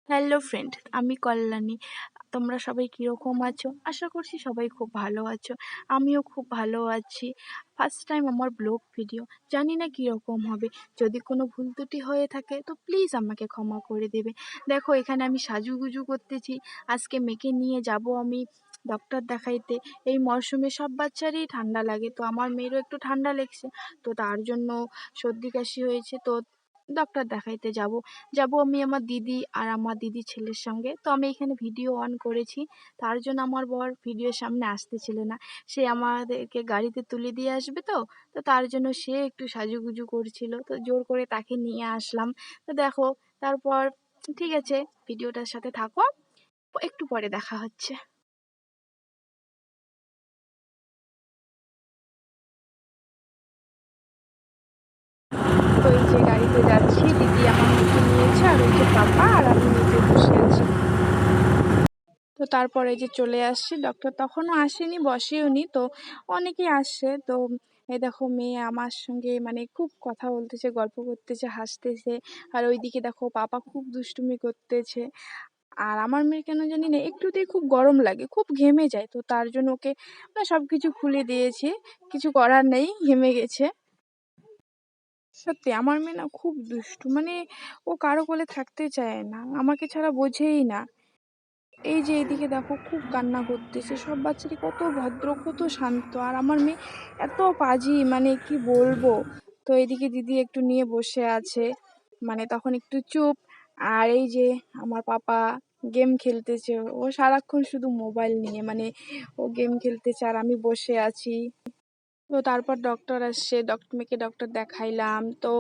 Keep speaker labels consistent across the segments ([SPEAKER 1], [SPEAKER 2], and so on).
[SPEAKER 1] Hello friend, আমি কল্যাণী। তোমরা সবাই কীরকম আছো? আশা করছি সবাই খুব ভালো আছো। আমিও খুব ভালো আছি। ফার্স্ট টাইম আমার ব্লগ ভিডিও, জানি না কীরকম হবে। যদি কোনো ভুল ত্রুটি হয়ে থাকে তো প্লিজ আমাকে ক্ষমা করে দেবে। দেখো, এখানে আমি সাজুগুজু করতেছি। আজকে মেয়েকে নিয়ে যাব আমি ডক্টর দেখাইতে। এই মরশুমে সব বাচ্চারই ঠান্ডা লাগে, তো আমার মেয়েরও একটু ঠান্ডা লেগেছে, তো তার জন্য সর্দি কাশি হয়েছে, তো ডক্টর দেখাইতে যাব আমি আমার দিদি আর আমার দিদির ছেলের সঙ্গে। তো আমি এখানে ভিডিও অন করেছি, তার জন্য আমার বর ভিডিওর সামনে আসতেছিল না। সে আমাদেরকে গাড়িতে তুলে দিয়ে আসবে, তো তো তার জন্য সে একটু সাজুগুজু করছিল, তো জোর করে তাকে নিয়ে আসলাম। তো দেখো, তারপর ঠিক আছে, ভিডিওটার সাথে থাকো, একটু পরে দেখা হচ্ছে। তো এই যে গাড়িতে যাচ্ছি, দিদি আমার মেয়েকে নিয়েছে, আর ওই যে পাপা আর আমি নিচে বসে আছি। তো তারপরে যে চলে আসছি, ডক্টর তখনও আসেনি, বসেওনি। তো অনেকেই আসছে, তো এই দেখো মেয়ে আমার সঙ্গে মানে খুব কথা বলতেছে, গল্প করতেছে, হাসতেছে। আর ওইদিকে দেখো পাপা খুব দুষ্টুমি করতেছে। আর আমার মেয়ের কেন জানি না একটুতেই খুব গরম লাগে, খুব ঘেমে যায়, তো তার জন্য ওকে সব কিছু খুলে দিয়েছি। কিছু করার নেই, ঘেমে গেছে। সত্যি আমার মেয়ে না খুব দুষ্টু, মানে ও কারো কোলে থাকতে চায় না, আমাকে ছাড়া বোঝেই না। এই যে এইদিকে দেখো খুব কান্না করতেছে। সব বাচ্চারই কত ভদ্র, কত শান্ত, আর আমার মেয়ে এত পাজি, মানে কি বলবো। তো এইদিকে দিদি একটু নিয়ে বসে আছে, মানে তখন একটু চুপ। আর এই যে আমার পাপা গেম খেলতেছে, ও সারাক্ষণ শুধু মোবাইল নিয়ে, মানে ও গেম খেলতেছে আর আমি বসে আছি। তো তারপর ডক্টর আসছে, মেয়েকে ডক্টর দেখাইলাম। তো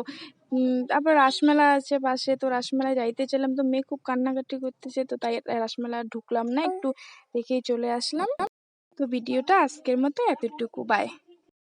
[SPEAKER 1] তারপর রাসমেলা আছে পাশে, তো রাসমেলায় যাইতে চাইলাম, তো মেয়ে খুব কান্নাকাটি করতেছে, তো তাই রাসমেলা ঢুকলাম না, একটু দেখেই চলে আসলাম। তো ভিডিওটা আজকের মতো এতটুকু, বাই।